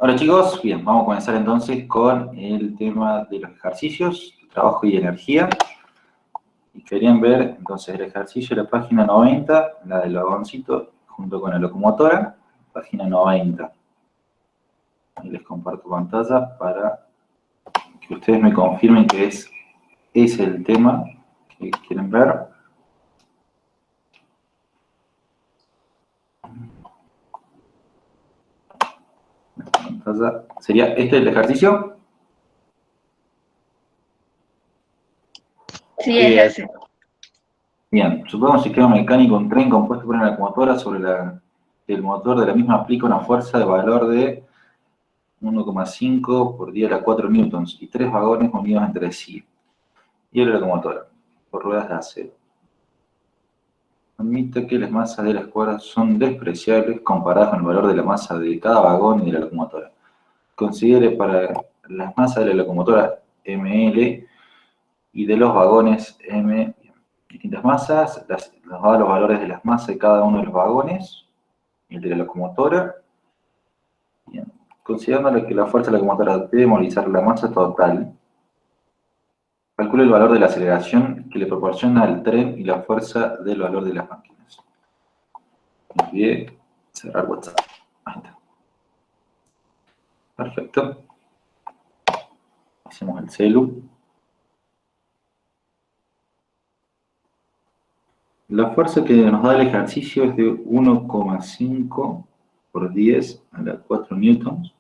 Hola chicos, bien, vamos a comenzar entonces con el tema de los ejercicios, trabajo y energía. Y querían ver entonces el ejercicio de la página 90, la del vagoncito, junto con la locomotora, página 90. Ahí les comparto pantalla para que ustedes me confirmen que es el tema que quieren ver. Pantalla. ¿Sería este el ejercicio? Sí, es ese. Bien, supongamos un sistema mecánico, un tren compuesto por una locomotora sobre el motor de la misma aplica una fuerza de valor de 1,5 por 10 a la 4 newtons y 3 vagones unidos entre sí. Y la locomotora, por ruedas de acero. Admite que las masas de las cuerdas son despreciables comparadas con el valor de la masa de cada vagón y de la locomotora. Considere para las masas de la locomotora ML y de los vagones M distintas masas, los valores de las masas de cada uno de los vagones y el de la locomotora. Bien. Considerando que la fuerza de la locomotora debe movilizar la masa total, calcule el valor de la aceleración que le proporciona al tren y la fuerza del valor de las máquinas. Me olvidé cerrar WhatsApp. Ahí está. Perfecto. Hacemos el celu. La fuerza que nos da el ejercicio es de 1,5 por 10 a la 4 newtons.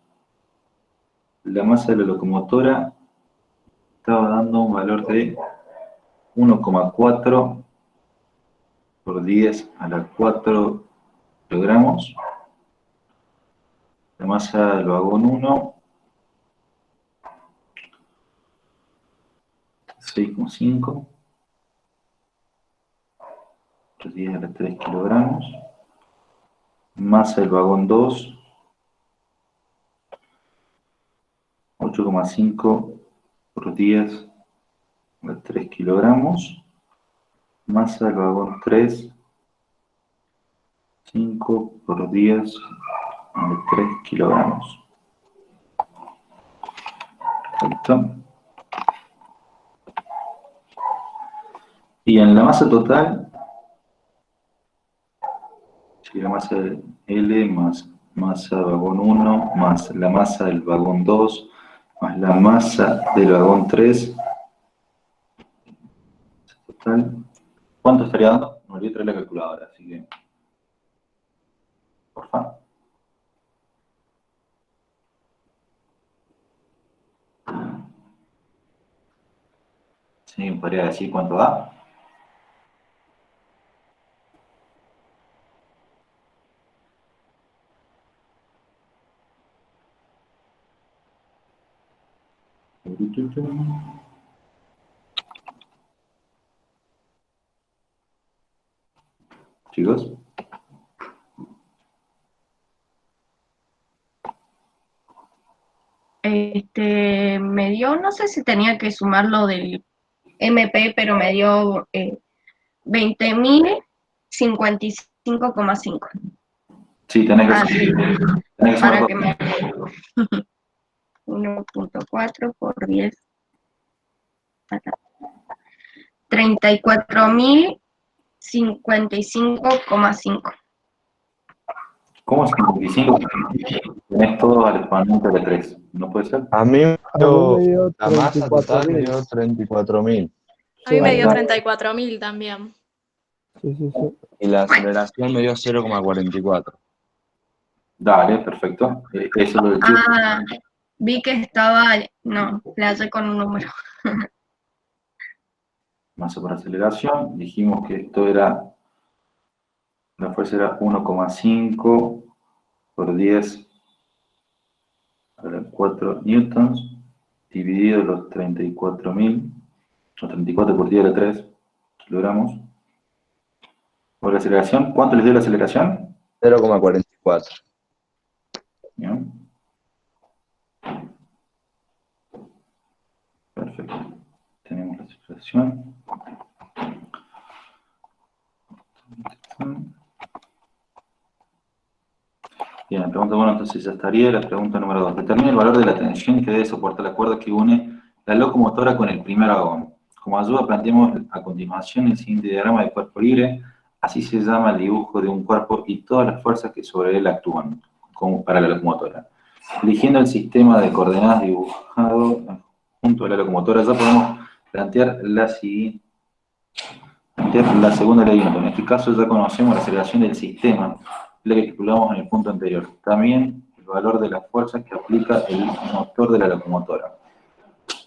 La masa de la locomotora estaba dando un valor de 1,4 por 10 a la 4 kilogramos. La masa del vagón 1, 6,5 por 10 a la 3 kilogramos. Masa del vagón 2, 8,5 por 10 a la 3 kilogramos. Masa del vagón 3, 5 por 10 a la 3 kilogramos. Perfecto. Y en la masa total, sería la masa de L más masa del vagón 1, más la masa del vagón 2, más la masa del vagón 3. Total. ¿Cuánto estaría dando? Me olvidé traer la calculadora, así que... Por favor. Sí, me podría decir cuánto da. Chicos. Me dio, no sé si tenía que sumar lo del MP, pero me dio 20.055,5. Sí, tenés que sumar Para todo. que me 1,4 por 10. 34.055,5. ¿Cómo es 55? Tenés todo al exponente de 3. ¿No puede ser? A mí me A mí me dio, dio la masa total me 34.000. dio 34.000. A mí me dio Sí, 34.000 también. sí, sí. Y la aceleración me dio 0,44. Dale, perfecto. Eso es lo del chivo. Vi que estaba, no, le hace con un número. Masa por aceleración. Dijimos que esto era, la fuerza era 1,5 por 10 a la 4 newtons, dividido los 34.000, o 34 por 10 a la 3 kilogramos. Por la aceleración, ¿cuánto les dio la aceleración? 0,44. Bien. Perfecto. Tenemos la aceleración. Bien, pregunta 1 entonces ya estaría. La pregunta número 2. Determina el valor de la tensión que debe soportar la cuerda que une la locomotora con el primer vagón. Como ayuda planteamos a continuación el siguiente diagrama de cuerpo libre. Así se llama el dibujo de un cuerpo y todas las fuerzas que sobre él actúan, como para la locomotora. Eligiendo el sistema de coordenadas dibujado junto a la locomotora, ya podemos plantear la siguiente. La segunda ley de Newton. En este caso ya conocemos la aceleración del sistema, la que calculamos en el punto anterior. También el valor de las fuerzas que aplica el motor de la locomotora.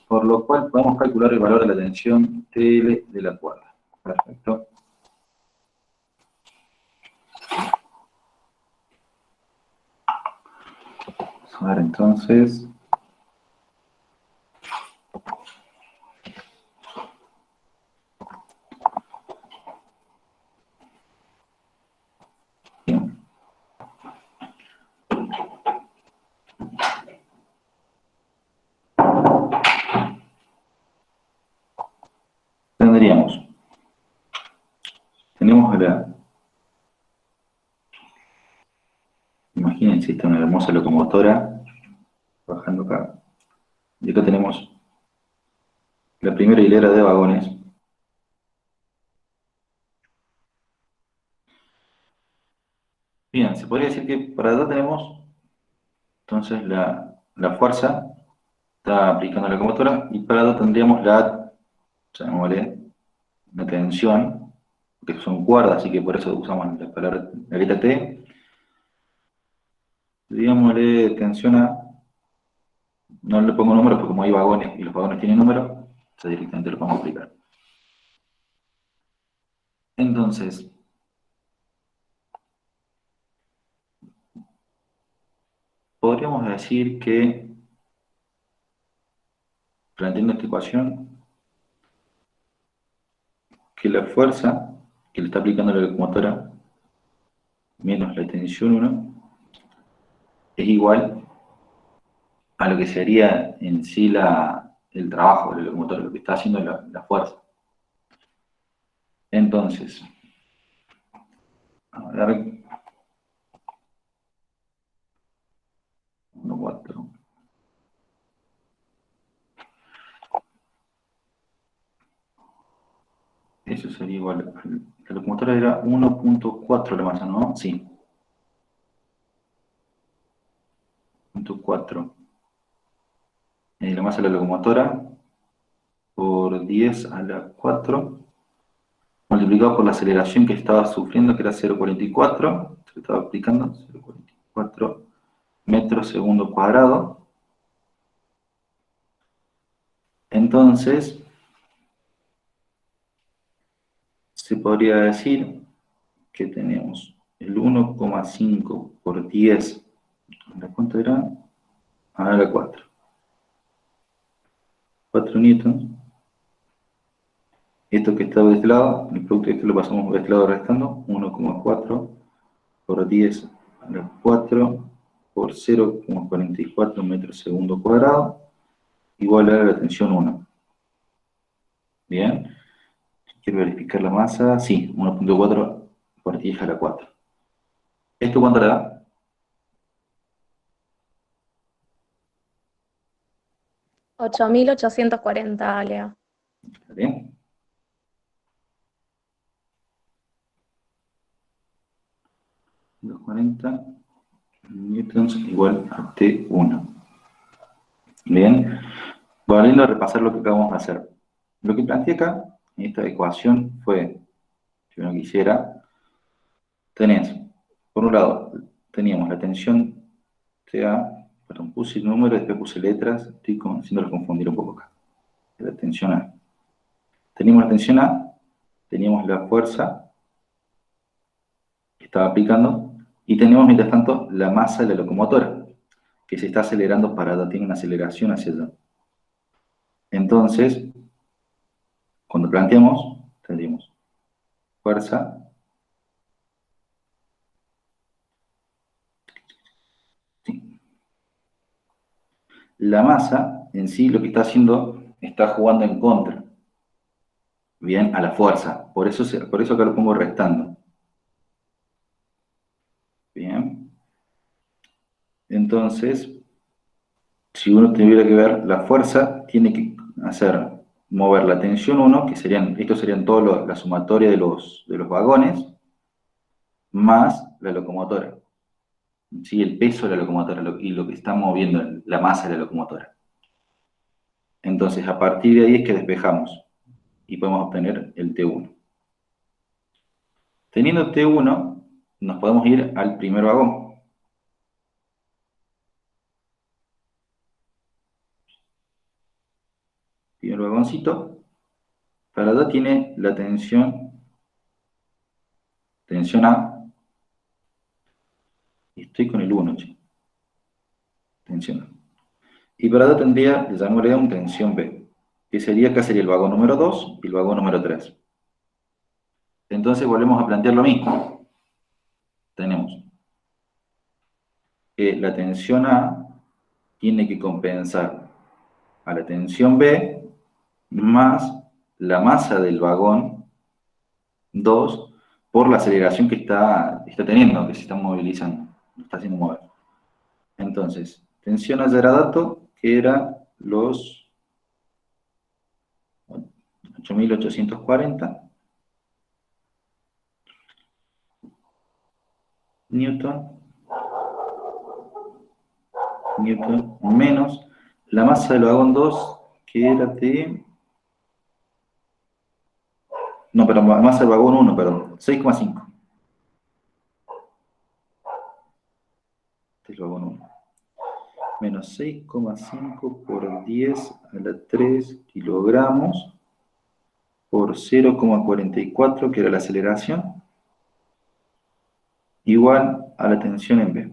Por lo cual podemos calcular el valor de la tensión TL de la cuerda. Perfecto. A ver entonces. Bien. Tenemos imagínense, esta es una hermosa locomotora, bajando acá. Y acá tenemos la primera hilera de vagones. Bien, se podría decir que para allá tenemos, entonces, la fuerza está aplicando la locomotora, y para allá tendríamos llamémosle, la tensión, que son cuerdas, así que por eso usamos la palabra, la letra T. Digámosle tensión A, no le pongo número porque como hay vagones y los vagones tienen número, ya directamente lo podemos aplicar. Entonces, podríamos decir que, planteando esta ecuación, que la fuerza que le está aplicando la locomotora menos la tensión 1 es igual a lo que sería en sí el trabajo de la locomotora, lo que está haciendo la fuerza. Entonces, a ver, 1, 4. Eso sería igual. La locomotora era 1.4 la masa, ¿no? Sí. 1.4. La masa de la locomotora por 10 a la 4, multiplicado por la aceleración que estaba sufriendo, que era 0.44, se estaba aplicando, 0.44 metros segundo cuadrado. Entonces, se podría decir que tenemos el 1,5 por 10, ¿cuánto era? A la 4. 4 newtons. Esto que estaba de este lado, el producto de esto lo pasamos de este lado restando, 1,4 por 10 a la 4 por 0,44 metros segundo cuadrado, igual a la tensión 1. Bien. Quiero verificar la masa. Sí, 1.4 por 10 a la 4. ¿Esto cuánto le da? 8.840, Leo. ¿Está bien? $240 newtons igual a T1. Bien. Volviendo a repasar lo que acabamos de hacer. Lo que planteé acá, en esta ecuación, fue, si uno quisiera, por un lado, teníamos la tensión TA, perdón, puse el número, después puse letras, estoy haciéndolo confundir un poco acá. La tensión A. Teníamos la tensión A, teníamos la fuerza que estaba aplicando, y tenemos mientras tanto la masa de la locomotora, que se está acelerando para allá, tiene una aceleración hacia allá. Entonces, cuando planteamos, tendríamos fuerza la masa en sí lo que está haciendo, está jugando en contra, bien, a la fuerza. Por eso acá lo pongo restando. Bien. Entonces, si uno tuviera que ver la fuerza, tiene que mover la tensión 1, que estos serían toda la sumatoria de los vagones, más la locomotora. ¿Sí? El peso de la locomotora y lo que está moviendo, la masa de la locomotora. Entonces, a partir de ahí es que despejamos y podemos obtener el T1. Teniendo T1, nos podemos ir al primer vagón. Primer vagoncito. Para allá tiene la tensión A. Y estoy con el 1, che. Tensión A. Y para allá tendría, le llamaré un tensión B, que acá sería el vagón número 2 y el vagón número 3. Entonces volvemos a plantear lo mismo. Tenemos que la tensión A tiene que compensar a la tensión B más la masa del vagón 2 por la aceleración que está teniendo, que se está movilizando, lo está haciendo mover. Entonces, tensión A ya era dato, que era los 8.840 Newton menos la masa del vagón 2, que era de... No, pero masa del vagón 1, perdón, 6,5. Este es el vagón 1. Menos 6,5 por 10 a la 3 kilogramos por 0,44, que era la aceleración, igual a la tensión en B.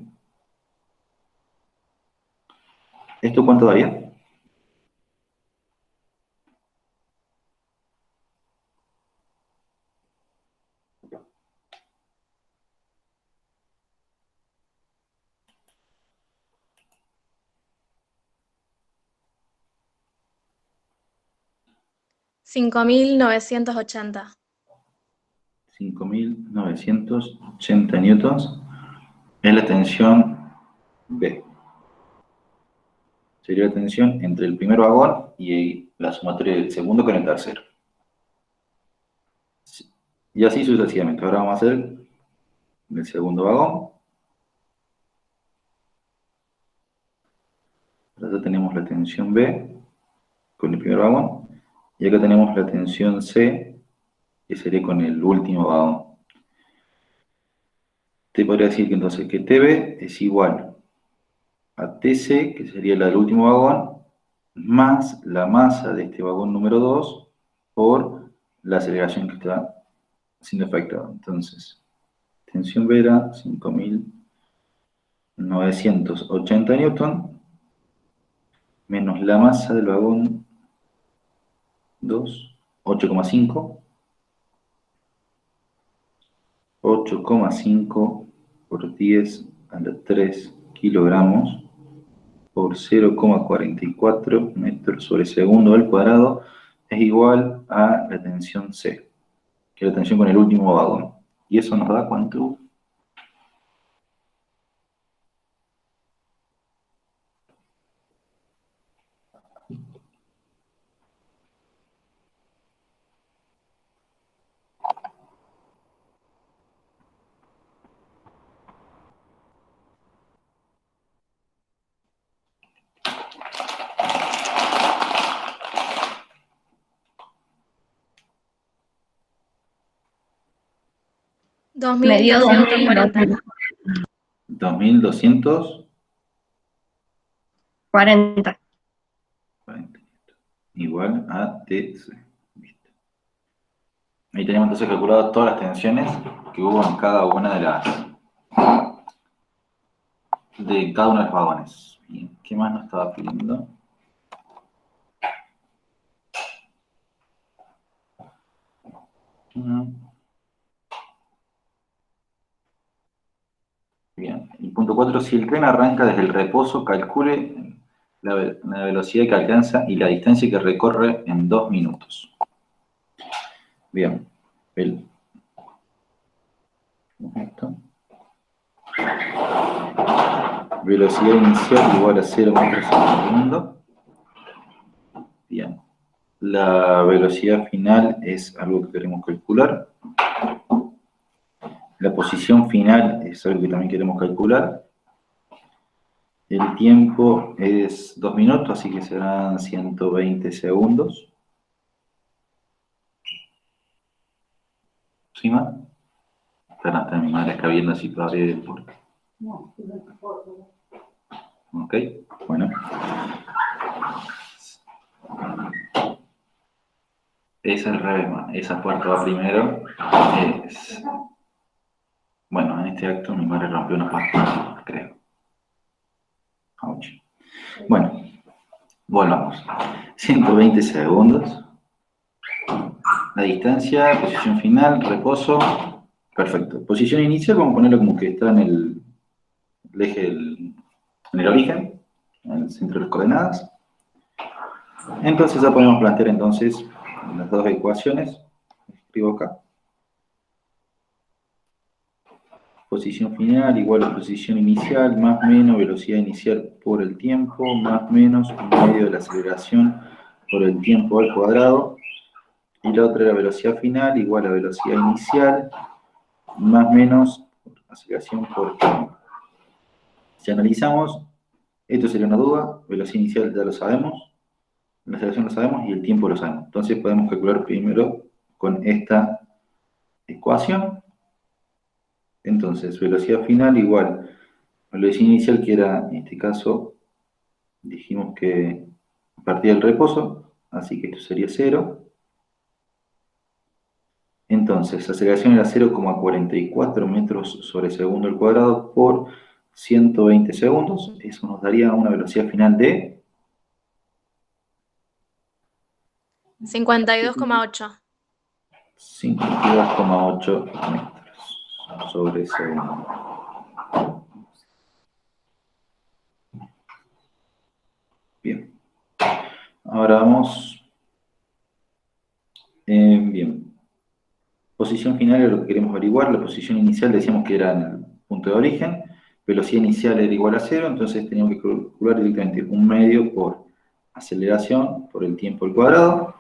¿Esto cuánto daría? $5.980. 5.980 newtons es la tensión B. Sería la tensión entre el primer vagón y la sumatoria del segundo con el tercero. Y así sucesivamente. Ahora vamos a hacer el segundo vagón. Acá tenemos la tensión B con el primer vagón. Y acá tenemos la tensión C, que sería con el último vagón. Te podría decir que entonces que TB es igual a TC, que sería la del último vagón, más la masa de este vagón número 2 por la aceleración que está siendo efectuada. Entonces, tensión B era 5.980 newton menos la masa del vagón 2, 8,5. 8,5 por 10 a la 3 kilogramos por 0,44 metros sobre segundo al cuadrado es igual a la tensión C, que es la tensión con el último vagón. ¿Y eso nos da cuánto? Me dio 2.240. 2.240. 40. Igual a TC. Listo. Ahí tenemos entonces calculado todas las tensiones que hubo en cada una de cada uno de los vagones. Bien, ¿qué más nos estaba pidiendo? Bien, el punto 4, si el tren arranca desde el reposo, calcule la velocidad que alcanza y la distancia que recorre en 2 minutos. Bien, esto. Velocidad inicial igual a 0 metros por segundo. Bien. La velocidad final es algo que queremos calcular. La posición final es algo que también queremos calcular. El tiempo es 2 minutos, así que serán 120 segundos. ¿Sí, ma? Espera, mi madre está viendo si todavía hay deporte. Ok, bueno. Es al revés, ma. Esa puerta va primero. Bueno, en este acto mi madre rompió una pasta, creo. Ouch. Bueno, volvamos. 120 segundos. La distancia, posición final, reposo. Perfecto. Posición inicial, vamos a ponerlo como que está en el eje, en el origen, en el centro de las coordenadas. Entonces ya podemos plantear entonces las dos ecuaciones. Escribo acá. Posición final igual a posición inicial, más menos velocidad inicial por el tiempo, más menos un medio de la aceleración por el tiempo al cuadrado. Y la otra era velocidad final igual a velocidad inicial, más menos aceleración por tiempo. Si analizamos, esto sería una duda, velocidad inicial ya lo sabemos, la aceleración lo sabemos y el tiempo lo sabemos. Entonces podemos calcular primero con esta ecuación. Entonces, velocidad final igual a velocidad inicial, que era, en este caso, dijimos que partía del reposo, así que esto sería 0. Entonces, aceleración era 0,44 metros sobre segundo al cuadrado por 120 segundos. Eso nos daría una velocidad final de 52,8. 52,8 metros sobre segundo. Bien. Ahora vamos. Bien. Posición final es lo que queremos averiguar. La posición inicial decíamos que era en el punto de origen. Velocidad inicial era igual a 0, entonces teníamos que calcular directamente un medio por aceleración por el tiempo al cuadrado.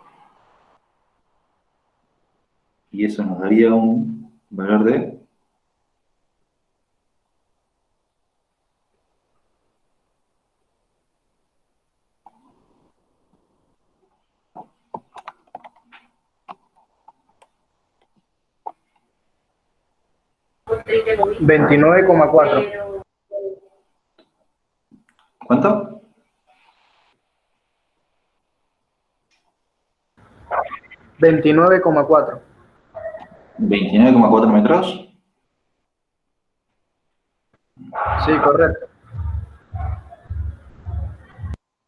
Y eso nos daría un valor de 29,4. ¿cuánto? 29,4. 29,4 metros. Sí, correcto.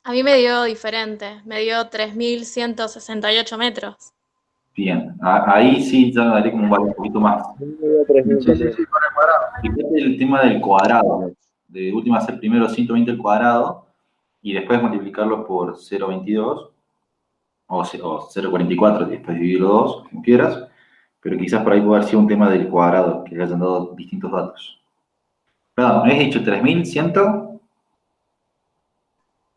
A mí me dio diferente, me dio 3.168 metros. Bien, ahí sí ya me daría como un valor un poquito más. Sí, sí, con el cuadrado. Fíjate el tema del cuadrado. De última hacer primero 120 al cuadrado y después multiplicarlo por 0,22 o 0,44 y después dividirlo 2, como quieras. Pero quizás por ahí puede haber sido un tema del cuadrado, que le hayan dado distintos datos. Perdón, ¿me habéis dicho 3.100?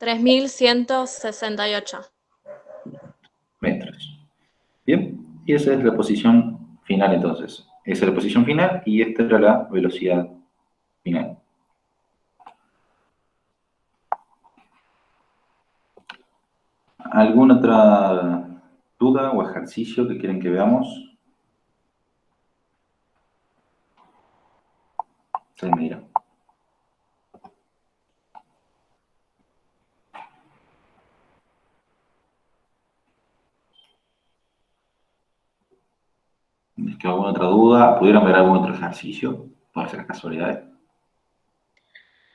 3.168. Metros. Bien, y esa es la posición final entonces. Esa es la posición final y esta era la velocidad final. ¿Alguna otra duda o ejercicio que quieren que veamos? Se me dirá. ¿Es que alguna otra duda? ¿Pudieran ver algún otro ejercicio? Puede ser casualidad.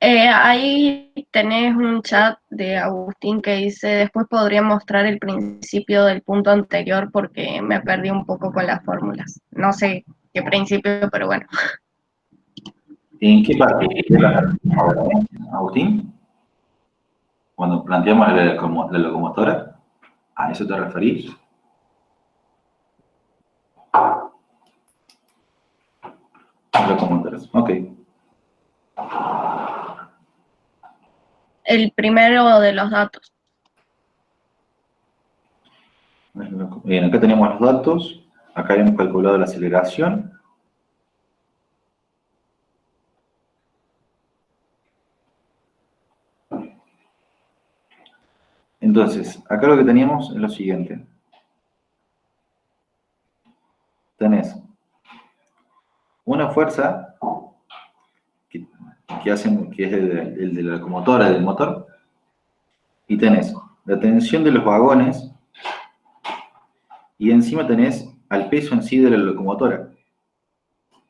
Ahí tenés un chat de Agustín que dice, después podría mostrar el principio del punto anterior porque me perdí un poco con las fórmulas. No sé qué principio, pero bueno. ¿En qué parte? Agustín? Cuando planteamos la locomotora, ¿a eso te referís? Locomotoras, ok. El primero de los datos. Bien, acá tenemos los datos. Acá hemos calculado la aceleración. Entonces, acá lo que teníamos es lo siguiente. Tenés una fuerza que es el de la locomotora, del motor, y tenés la tensión de los vagones, y encima tenés al peso en sí de la locomotora.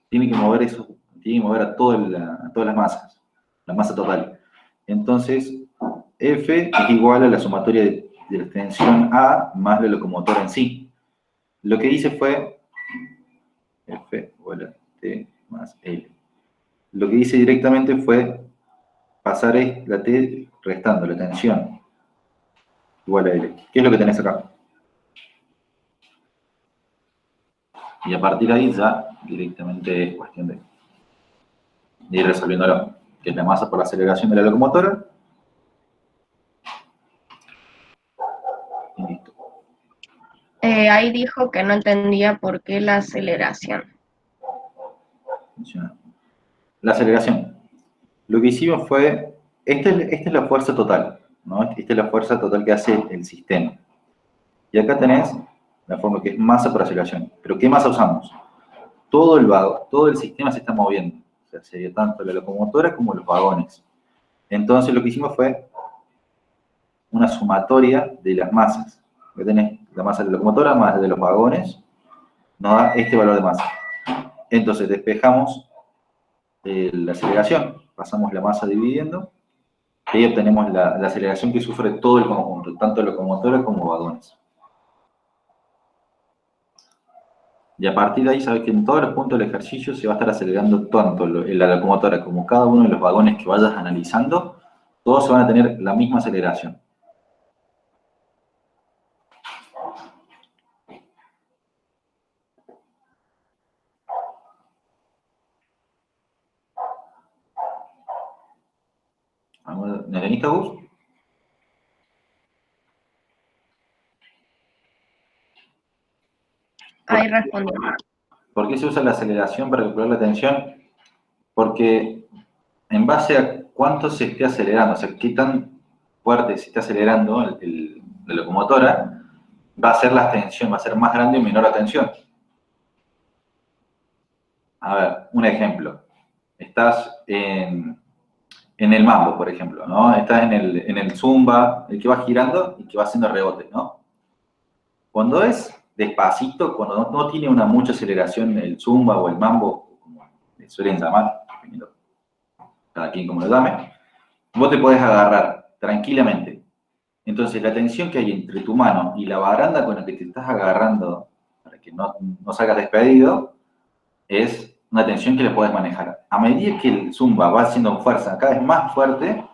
Tiene que mover eso, tiene que mover a todas las masas, la masa total. Entonces, F es igual a la sumatoria de la tensión A más la locomotora en sí. Lo que hice fue F igual a T más L. Lo que hice directamente fue pasar la T restando la tensión igual a L. ¿Qué es lo que tenés acá? Y a partir de ahí ya directamente es cuestión de ir resolviéndolo, que es la masa por la aceleración de la locomotora. Y listo. Ahí dijo que no entendía por qué la aceleración. Funciona. La aceleración. Lo que hicimos fue, esta es la fuerza total, ¿no? Esta es la fuerza total que hace el sistema. Y acá tenés la forma que es masa por aceleración. ¿Pero qué masa usamos? Todo el sistema se está moviendo. O sea, sería tanto la locomotora como los vagones. Entonces lo que hicimos fue una sumatoria de las masas. Acá tenés la masa de la locomotora más la de los vagones, nos da este valor de masa. Entonces despejamos la aceleración, pasamos la masa dividiendo, y ahí obtenemos la aceleración que sufre todo el conjunto, tanto locomotora como vagones. Y a partir de ahí sabes que en todos los puntos del ejercicio se va a estar acelerando tanto la locomotora como cada uno de los vagones que vayas analizando, todos se van a tener la misma aceleración. ¿Necesita Gus? Ahí respondió. ¿Por qué se usa la aceleración para calcular la tensión? Porque en base a cuánto se esté acelerando, o sea, qué tan fuerte se esté acelerando la locomotora, va a ser la tensión, va a ser más grande o menor la tensión. A ver, un ejemplo. Estás en el mambo, por ejemplo, ¿no? Estás en el zumba, el que va girando y que va haciendo rebote, ¿no? Cuando es despacito, cuando no tiene mucha aceleración el zumba o el mambo, como le suelen llamar, cada quien como lo llame, vos te podés agarrar tranquilamente. Entonces la tensión que hay entre tu mano y la baranda con la que te estás agarrando para que no salgas despedido es una tensión que le puedes manejar. A medida que el zumba va haciendo fuerza cada vez más fuerte,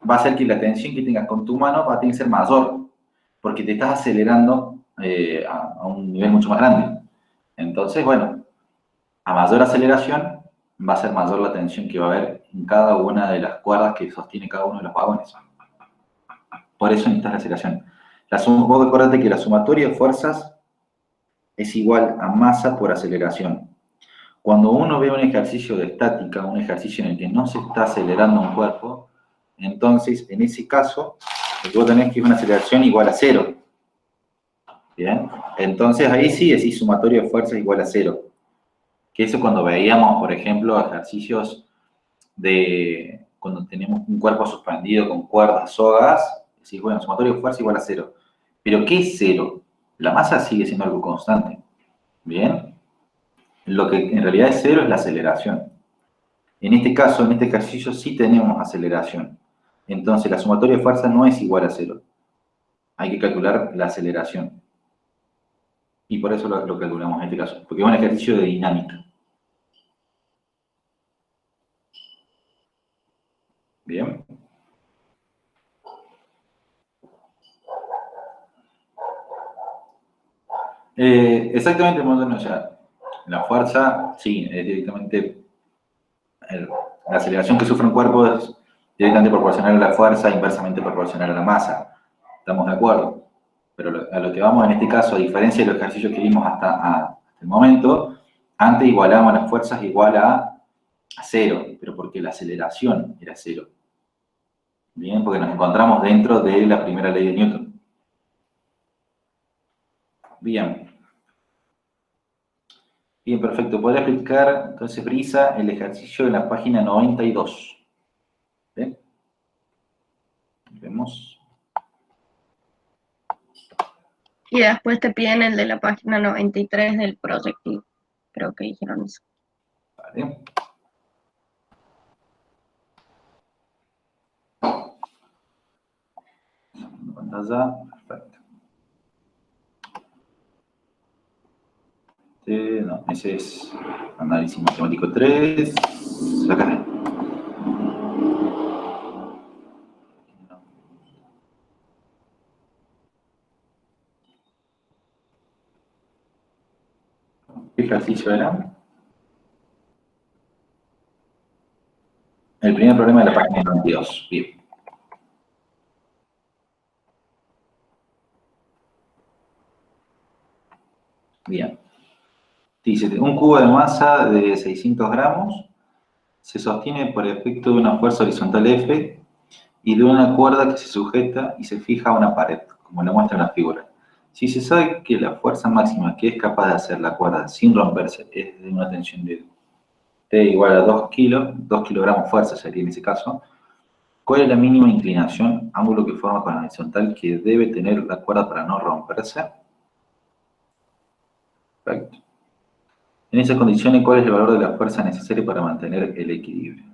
va a hacer que la tensión que tengas con tu mano va a tener que ser mayor, porque te estás acelerando a un nivel mucho más grande. Entonces, bueno, a mayor aceleración va a ser mayor la tensión que va a haber en cada una de las cuerdas que sostiene cada uno de los vagones. Por eso necesitas la aceleración. Vos acuérdate que la sumatoria de fuerzas es igual a masa por aceleración. Cuando uno ve un ejercicio de estática, un ejercicio en el que no se está acelerando un cuerpo, entonces, en ese caso, lo que vos tenés que es una aceleración igual a 0. ¿Bien? Entonces, ahí sí decís sumatoria de fuerzas igual a 0. Que eso cuando veíamos, por ejemplo, ejercicios de cuando tenemos un cuerpo suspendido con cuerdas, sogas, decís, bueno, sumatoria de fuerza igual a 0. ¿Pero qué es 0? La masa sigue siendo algo constante. ¿Bien? Lo que en realidad es 0 es la aceleración. En este caso, en este ejercicio, sí tenemos aceleración. Entonces, la sumatoria de fuerza no es igual a 0. Hay que calcular la aceleración. Y por eso lo calculamos en este caso, porque es un ejercicio de dinámica. Bien. Exactamente, o sea, la fuerza, sí, es directamente la aceleración que sufre un cuerpo es directamente proporcional a la fuerza, inversamente proporcional a la masa. ¿Estamos de acuerdo? Pero a lo que vamos en este caso, a diferencia de los ejercicios que vimos hasta el momento, antes igualábamos las fuerzas igual a 0, pero porque la aceleración era 0. Bien, porque nos encontramos dentro de la primera ley de Newton. Bien. Bien, perfecto. Podría explicar, entonces, Brisa, el ejercicio en la página 92. ¿Bien? Vemos. Y después te piden el de la página 93 del proyectil. Creo que dijeron eso. Vale. Pantalla, perfecto. No, ese es análisis matemático 3. Acá. ¿Qué ejercicio era? El primer problema de la página 92. Bien. Bien. Dice, un cubo de masa de 600 gramos se sostiene por efecto de una fuerza horizontal F y de una cuerda que se sujeta y se fija a una pared, como lo muestra en la figura. Si se sabe que la fuerza máxima que es capaz de hacer la cuerda sin romperse es de una tensión de T igual a 2 kilogramos fuerza sería en ese caso, ¿cuál es la mínima inclinación, ángulo que forma con la horizontal que debe tener la cuerda para no romperse? Perfecto. En esas condiciones, ¿cuál es el valor de la fuerza necesaria para mantener el equilibrio?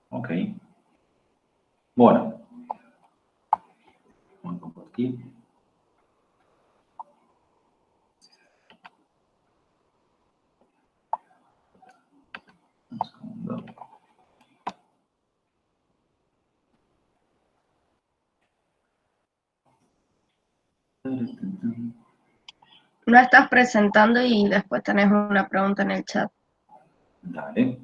Ok. Bueno. Vamos a compartir. Un segundo. No estás presentando y después tenés una pregunta en el chat. Dale.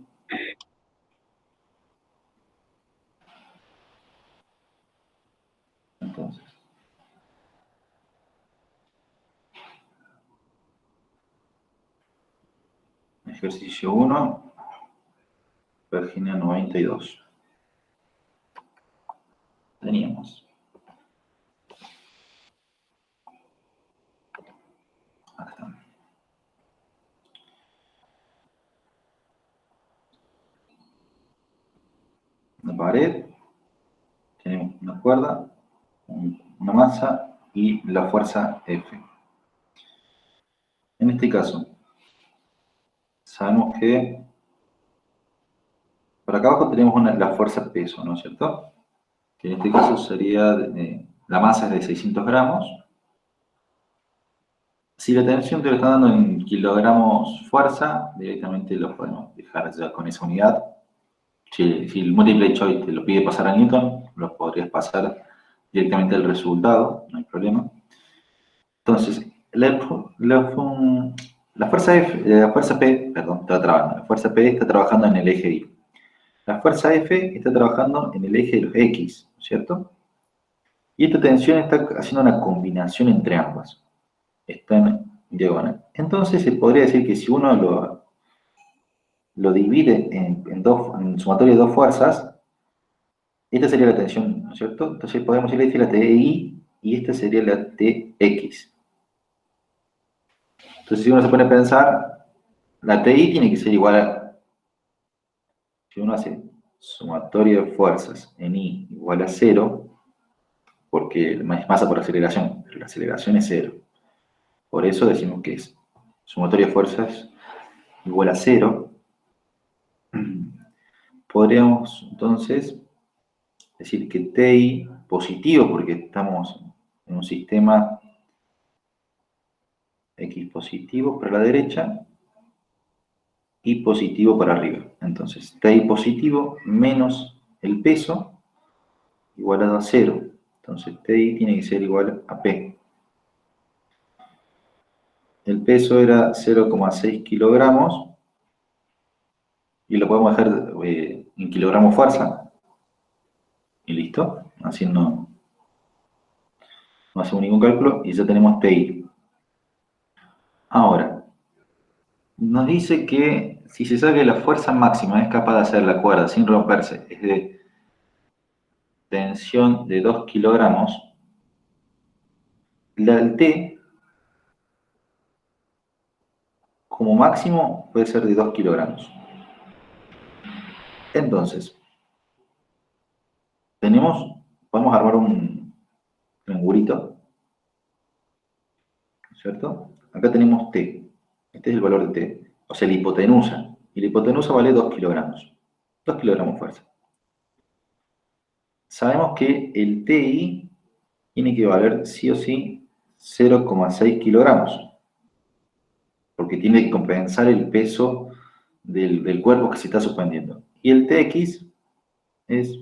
Entonces. Ejercicio 1, página 92. Teníamos. Acá está. Una pared, tenemos una cuerda, una masa y la fuerza F. En este caso, sabemos que por acá abajo tenemos la fuerza peso, ¿no es cierto? Que en este caso sería, la masa es de 600 gramos. Si la tensión te lo está dando en kilogramos fuerza, directamente lo podemos dejar ya con esa unidad. Si el multiple choice te lo pide pasar a Newton, lo podrías pasar directamente al resultado, no hay problema. Entonces, la fuerza P, perdón, está trabajando. La fuerza P está trabajando en el eje Y. La fuerza F está trabajando en el eje de los X, ¿cierto? Y esta tensión está haciendo una combinación entre ambas. Están en diagonal. Entonces se podría decir que si uno lo divide en sumatoria de dos fuerzas, esta sería la tensión, ¿no es cierto? Entonces podemos decir que la TI y esta sería la TX. Entonces si uno se pone a pensar, la TI tiene que ser igual a, si uno hace sumatoria de fuerzas en I igual a 0, porque es masa por aceleración, pero la aceleración es 0. Por eso decimos que es sumatoria de fuerzas igual a 0. Podríamos entonces decir que TI positivo, porque estamos en un sistema X positivo para la derecha y positivo para arriba. Entonces, TI positivo menos el peso igualado a 0. Entonces, TI tiene que ser igual a P. El peso era 0,6 kilogramos y lo podemos dejar en kilogramos fuerza. Y listo. Así no hacemos ningún cálculo y ya tenemos TI. Ahora, nos dice que si se sabe que la fuerza máxima es capaz de hacer la cuerda sin romperse, es de tensión de 2 kilogramos, la del T como máximo puede ser de 2 kilogramos. Entonces, podemos armar un triangulito, ¿cierto? Acá tenemos T. Este es el valor de T, o sea, la hipotenusa. Y la hipotenusa vale 2 kilogramos. 2 kilogramos fuerza. Sabemos que el TI tiene que valer sí o sí 0,6 kilogramos. Porque tiene que compensar el peso del cuerpo que se está suspendiendo. Y el TX es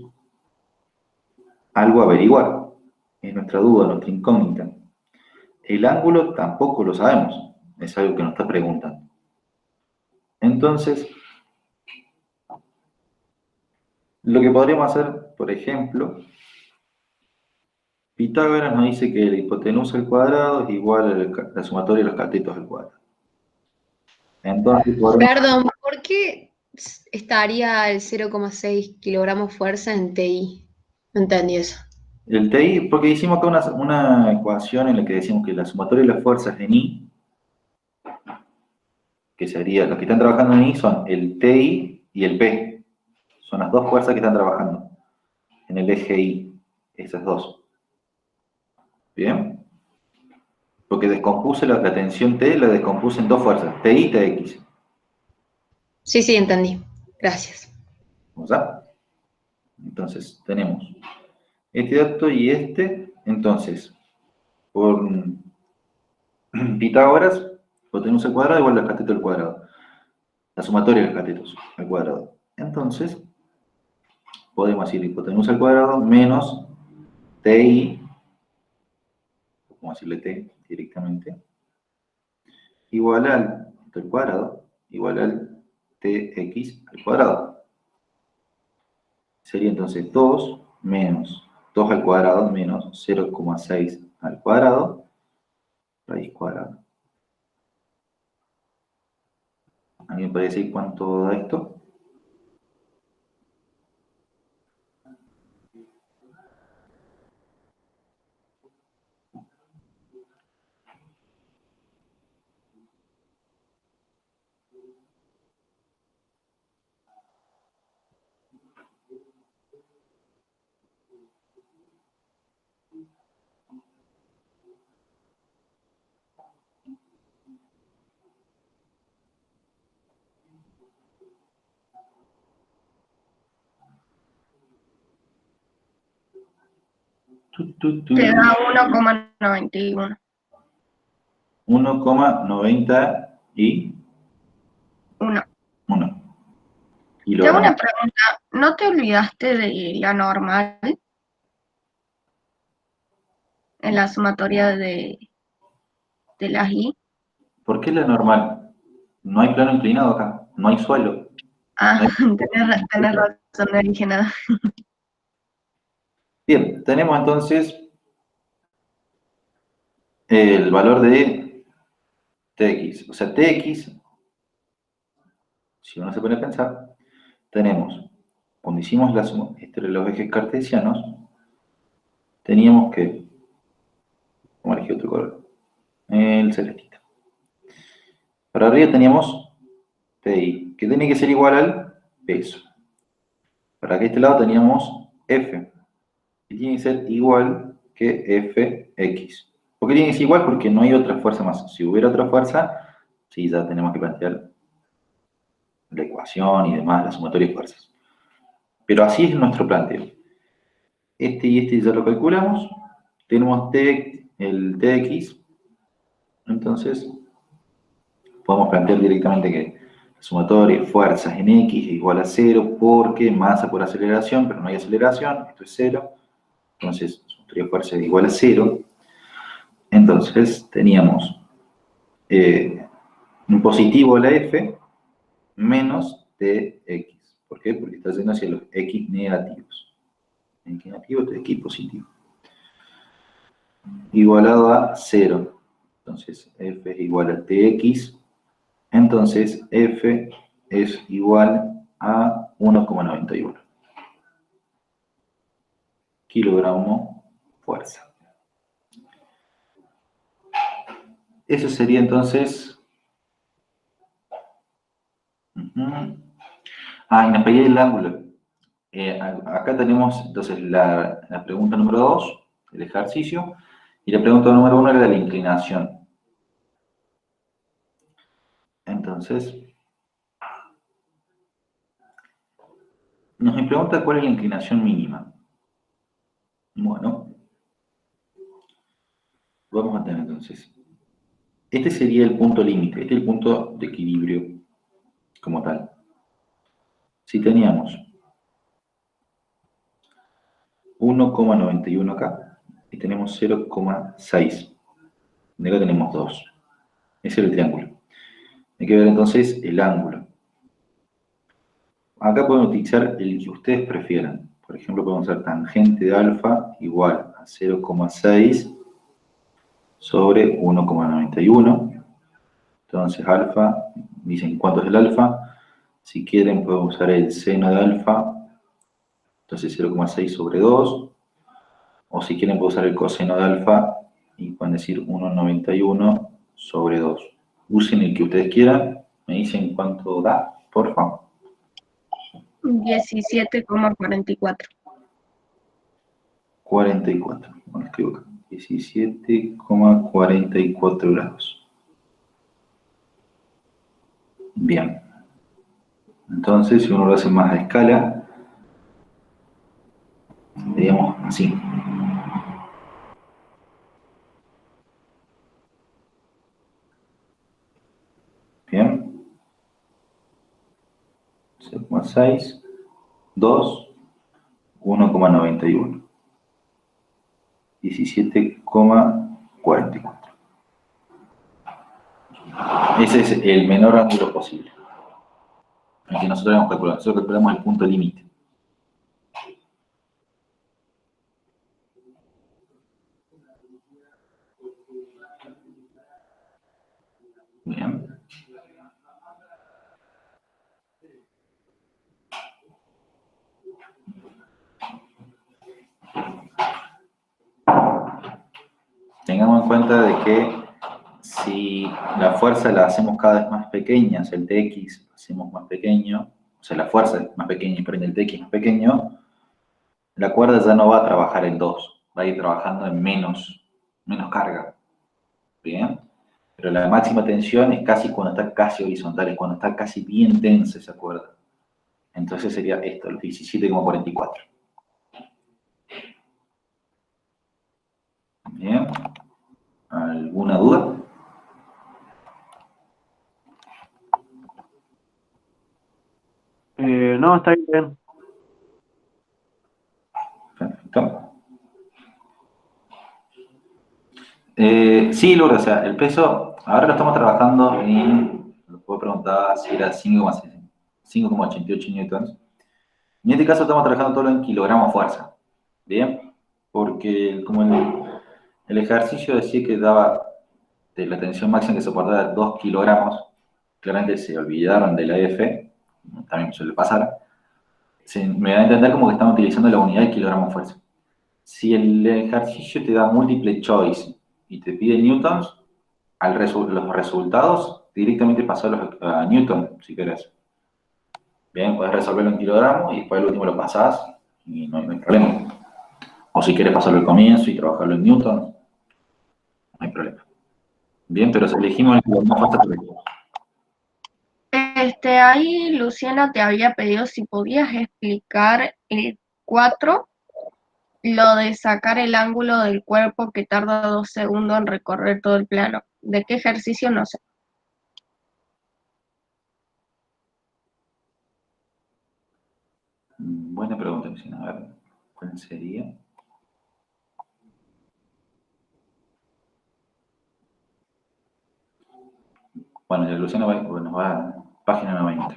algo a averiguar. Es nuestra duda, nuestra incógnita. El ángulo tampoco lo sabemos. Es algo que nos está preguntando. Entonces, lo que podríamos hacer, por ejemplo, Pitágoras nos dice que la hipotenusa al cuadrado es igual a la sumatoria de los catetos al cuadrado. Entonces, Perdón, ¿por qué estaría el 0,6 kilogramos fuerza en TI? No entendí eso. el TI, porque hicimos acá una ecuación en la que decimos que la sumatoria de las fuerzas en I, que sería, los que están trabajando en I son el TI y el P. Son las dos fuerzas que están trabajando en el eje I, esas dos. ¿Bien? Porque descompuse la tensión T, la descompuse en dos fuerzas, TI y TX. Sí, entendí. Gracias. ¿Cómo está? Entonces, tenemos este dato y este. Entonces, por Pitágoras, hipotenusa al cuadrado igual al cateto al cuadrado. La sumatoria de los catetos al cuadrado. Entonces, podemos decir hipotenusa al cuadrado menos TI, vamos a decirle T directamente, igual al cuadrado, igual al TX al cuadrado. Sería entonces 2 menos 2 al cuadrado menos 0,6 al cuadrado, raíz cuadrada. ¿A mí me parece cuánto da esto? Te da 1,91. 1,90 y 1. 1. Y Tengo una logramos. pregunta. ¿No te olvidaste de la normal en la sumatoria de las I? ¿Por qué la normal? No hay plano inclinado acá, no hay suelo. Ah, tenés razón, no dije nada. Bien, tenemos entonces el valor de Tx. O sea, Tx, si uno se pone a pensar, tenemos, cuando hicimos los ejes cartesianos, teníamos que, vamos a elegir otro color, el celestito. Para arriba teníamos Ti, que tiene que ser igual al peso. Para este lado teníamos F, que tiene que ser igual que Fx. ¿Por qué tiene que ser igual? Porque no hay otra fuerza más. Si hubiera otra fuerza, sí, ya tenemos que plantear la ecuación y demás, la sumatoria de fuerzas. Pero así es nuestro planteo. Este y este ya lo calculamos. Tenemos el Tx. Entonces, podemos plantear directamente que la sumatoria de fuerzas en X es igual a 0 porque masa por aceleración, pero no hay aceleración, esto es 0. Entonces, la sumatoria de fuerzas es igual a 0. Entonces, teníamos un positivo a la F menos TX. ¿Por qué? Porque está yendo hacia los X negativos. X negativo, TX positivo. Igualado a 0. Entonces, F es igual a TX. Entonces, F es igual a 1,91 kilogramo fuerza. Eso sería entonces... y nos pedía el ángulo. Acá tenemos entonces la pregunta número 2, el ejercicio, y la pregunta número 1 era de la inclinación. Entonces, nos pregunta cuál es la inclinación mínima. Bueno, vamos a tener entonces, este sería el punto límite, este es el punto de equilibrio como tal. Si teníamos 1,91 acá y tenemos 0,6, de acá tenemos 2, ese es el triángulo. Hay que ver entonces el ángulo. Acá pueden utilizar el que ustedes prefieran. Por ejemplo, podemos hacer tangente de alfa igual a 0,6 sobre 1,91. Entonces alfa, dicen cuánto es el alfa. Si quieren podemos usar el seno de alfa. Entonces 0,6 sobre 2. O si quieren puedo usar el coseno de alfa y pueden decir 1,91 sobre 2. Usen el que ustedes quieran. Me dicen cuánto da, por favor. 17,44. 44, bueno, escribo acá, 17,44 grados. Bien. Entonces, si uno lo hace más a escala, digamos así. Bien. 0,6, 2, 1,91. 17,44. Ese es el menor ángulo posible. El que nosotros hemos calculado. Nosotros calculamos el punto límite. Bien. Tengamos en cuenta de que si la fuerza la hacemos cada vez más pequeña, o sea, el Tx lo hacemos más pequeño, o sea, la fuerza es más pequeña y por ende el Tx más pequeño, la cuerda ya no va a trabajar en 2, va a ir trabajando en menos carga. ¿Bien? Pero la máxima tensión es casi cuando está casi horizontal, es cuando está casi bien tensa esa cuerda. Entonces sería esto, los 17,44. Bien. ¿Alguna duda? No, está bien. Perfecto. Sí, Lourdes, o sea, el peso, ahora lo estamos trabajando en, lo puedo preguntar si era 5,88 newtons. En este caso estamos trabajando todo en kilogramos fuerza, ¿bien? Porque como el ejercicio decía que daba de la tensión máxima que soportaba 2 kilogramos, claramente se olvidaron de la F, también suele pasar. Me da a entender como que están utilizando la unidad de kilogramo fuerza. Si el ejercicio te da múltiple choice y te pide newtons, los resultados directamente pasarlos a newton, si querés. Bien, podés resolverlo en kilogramos y después el último lo pasás y no hay problema. O si quieres pasarlo al comienzo y trabajarlo en newton, no hay problema. Bien, pero si elegimos el kilogramo fuerza, Ahí Luciana te había pedido si podías explicar el 4, lo de sacar el ángulo del cuerpo que tarda 2 segundos en recorrer todo el plano. ¿De qué ejercicio? No sé. buena pregunta, Luciana. A ver, ¿cuál sería? Bueno, ya Luciana nos va a página 90.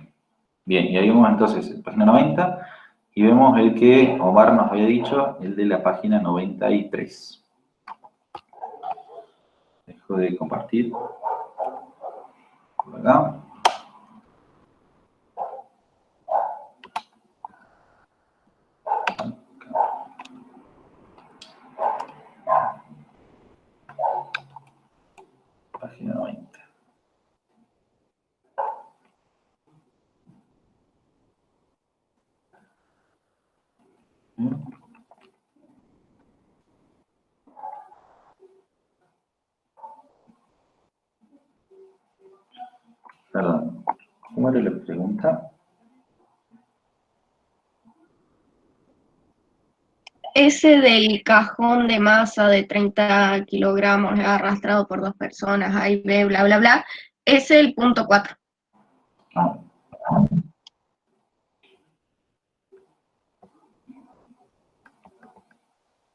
Bien, y ahí vemos entonces página 90 y vemos el que Omar nos había dicho, el de la página 93. Dejo de compartir. Por acá. Página 90. Perdón, ¿cómo era la pregunta? Ese del cajón de masa de 30 kilogramos arrastrado por 2 personas, A y B, bla, bla, bla, es el punto 4. No.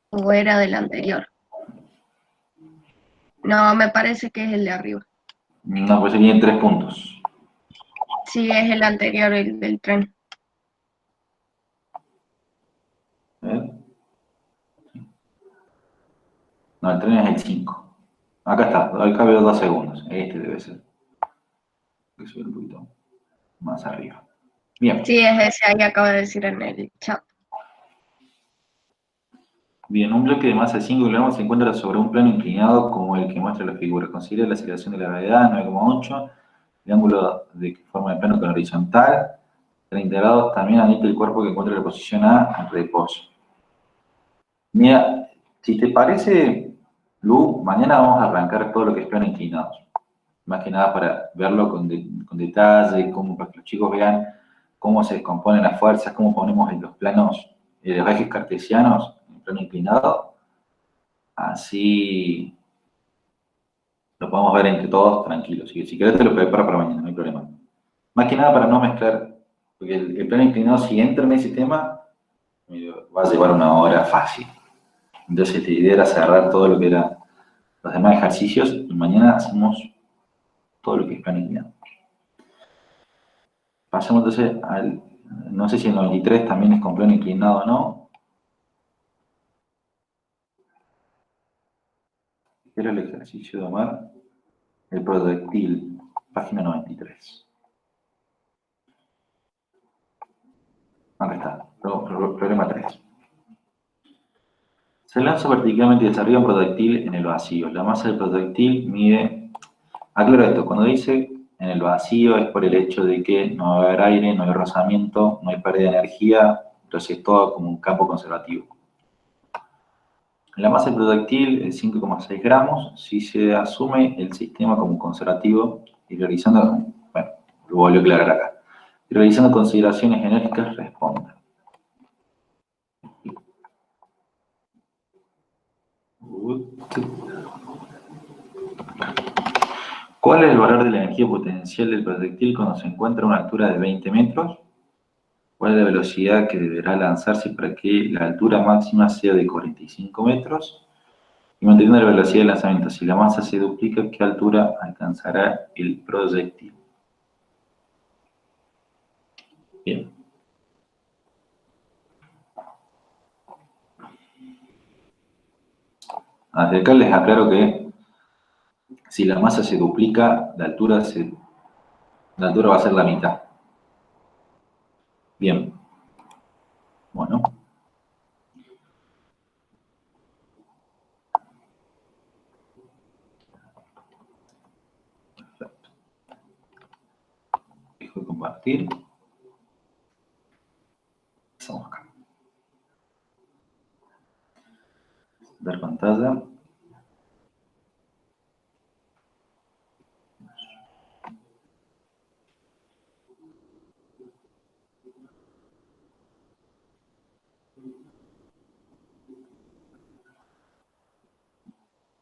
¿O era del anterior? No, me parece que es el de arriba. No, pues serían 3 puntos. Sí, es el anterior, el del tren. A ver. No, el tren es el 5. Acá está, acá veo 2 segundos. Este debe ser. Voy a subir un poquito más arriba. Bien. Sí, es ese, ahí acaba de decir en el chat. Bien, un bloque de masa de 5 kilogramos se encuentra sobre un plano inclinado como el que muestra la figura. Considera la aceleración de la gravedad, 9,8. El ángulo de forma de plano con horizontal, 30 grados. También admite el cuerpo que encuentra la posición A en reposo. Mira, si te parece, Lu, mañana vamos a arrancar todo lo que es plano inclinados. Más que nada para verlo con detalle, para que los chicos vean cómo se descomponen las fuerzas, cómo ponemos en los planos, los ejes cartesianos, en plano inclinado. Así lo podemos ver entre todos tranquilos. Si querés te lo preparo para mañana, no hay problema. Más que nada para no mezclar, porque el plano inclinado, si entra en ese tema, va a llevar una hora fácil. Entonces la idea era cerrar todo lo que eran los demás ejercicios y mañana hacemos todo lo que es plano inclinado. Pasemos entonces al, no sé si el 93 también es con plano inclinado o no. Era el ejercicio de Omar, el proyectil, página 93. Acá está, problema 3. Se lanza verticalmente desde arriba un proyectil en el vacío. La masa del proyectil mide... Aclaro esto, cuando dice en el vacío es por el hecho de que no va a haber aire, no hay rozamiento, no hay pérdida de energía, entonces es todo como un campo conservativo. La masa del proyectil es 5,6 gramos. Si se asume el sistema como conservativo y realizando... Bueno, lo volví a aclarar acá. Y realizando consideraciones enérgicas, responda. ¿Cuál es el valor de la energía potencial del proyectil cuando se encuentra a una altura de 20 metros? ¿Cuál es la velocidad que deberá lanzarse para que la altura máxima sea de 45 metros? Y manteniendo la velocidad de lanzamiento, si la masa se duplica, ¿qué altura alcanzará el proyectil? Bien. Desde acá les aclaro que si la masa se duplica, la altura va a ser la mitad. Bien. Bueno. Perfecto. Dejo de compartir. Pasamos acá. Ver pantalla.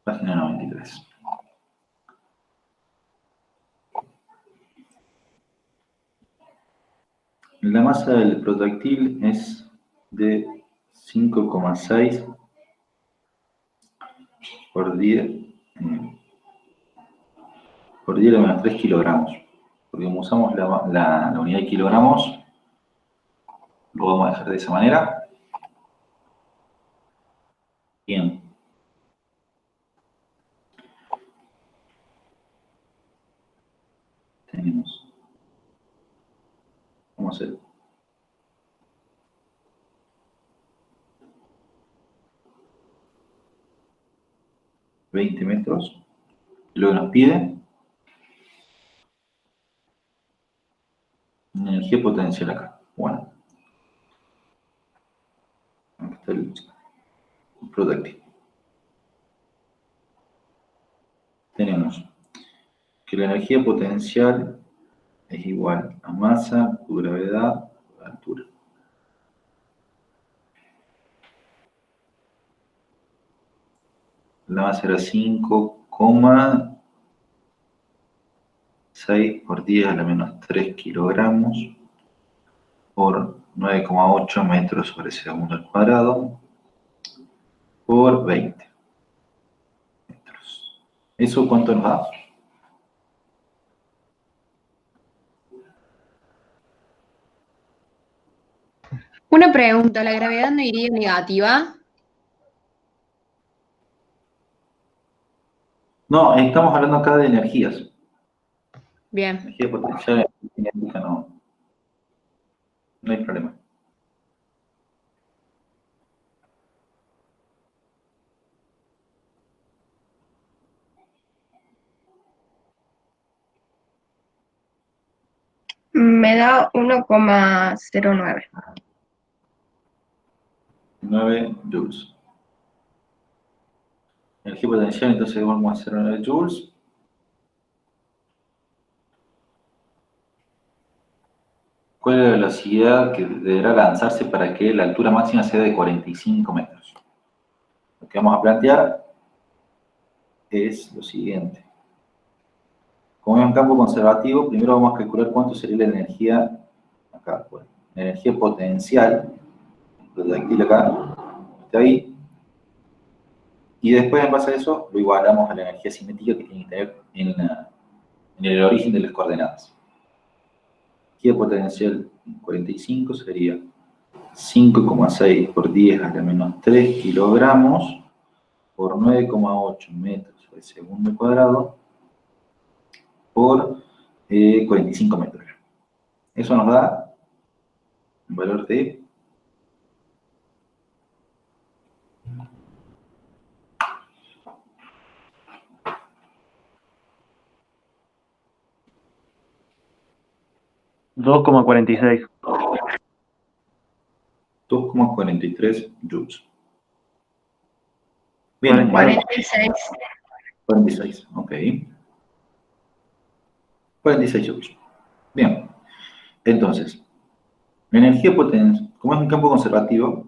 Página 93. La masa del proyectil es de 5,6 por 10 a menos 3 kilogramos. porque como usamos la unidad de kilogramos, lo vamos a dejar de esa manera. Bien. Tenemos. Vamos a hacer. $20 metros. Y luego nos pide energía potencial acá. Bueno. Acá está el productivo. Tenemos que la energía potencial es igual a masa por gravedad por altura. La masa era 5,6 por 10 a la menos 3 kilogramos por 9,8 metros sobre segundo al cuadrado por 20 metros. ¿Eso cuánto nos da? Una pregunta, ¿la gravedad no iría negativa? No, estamos hablando acá de energías. Bien. Energía potencial y cinética no hay problema. Me da 1,09. 9 joules. Energía potencial, entonces vamos a hacer 9 joules. ¿Cuál es la velocidad que deberá lanzarse para que la altura máxima sea de 45 metros? Lo que vamos a plantear es lo siguiente. Como es un campo conservativo, primero vamos a calcular cuánto sería la energía, acá, bueno, la energía potencial, proyectil acá, está ahí, y después en base a eso lo igualamos a la energía cinética que tiene que tener en el origen de las coordenadas. Energía potencial 45 sería 5,6 por 10 a la menos 3 kilogramos por 9,8 metros por segundo al cuadrado por 45 metros. Eso nos da un valor de 2,46. 2,43 joules. Bien, 46. 46, ok. 46 joules. Bien, entonces, la energía potencial, como es un campo conservativo,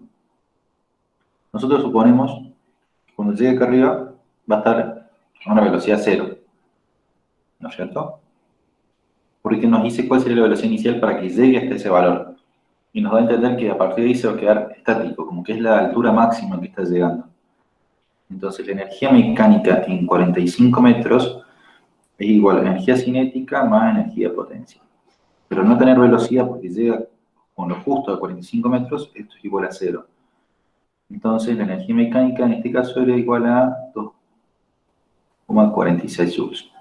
nosotros suponemos que cuando llegue acá arriba va a estar a una velocidad cero, ¿no es cierto? Porque nos dice cuál sería la velocidad inicial para que llegue hasta ese valor. Y nos da a entender que a partir de ahí se va a quedar estático, como que es la altura máxima que está llegando. Entonces, la energía mecánica en 45 metros es igual a energía cinética más energía potencial. Pero no tener velocidad porque llega con lo justo a 45 metros, esto es igual a 0. Entonces, la energía mecánica en este caso era igual a 2,46 joules.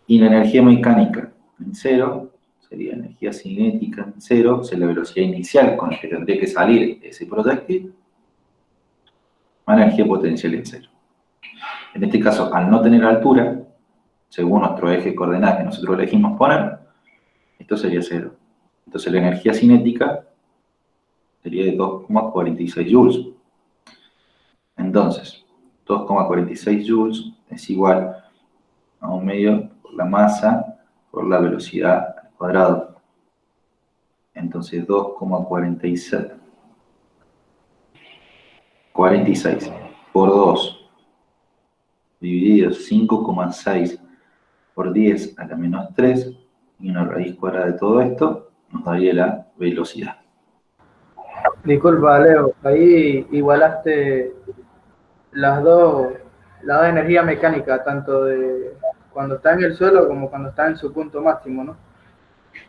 Y la energía mecánica en 0 sería energía cinética en 0, o sea, la velocidad inicial con la que tendría que salir ese proyectil, más energía potencial en 0. En este caso, al no tener altura, según nuestro eje de coordenadas que nosotros elegimos poner, esto sería 0. Entonces la energía cinética sería de 2,46 joules. Entonces, 2,46 joules es igual a 1 medio por la masa por la velocidad al cuadrado. Entonces 2,46 por 2 dividido 5,6 por 10 a la menos 3 y una raíz cuadrada de todo esto nos daría la velocidad. Disculpa, Leo, ahí igualaste las dos energías mecánicas, tanto de cuando está en el suelo como cuando está en su punto máximo, ¿no?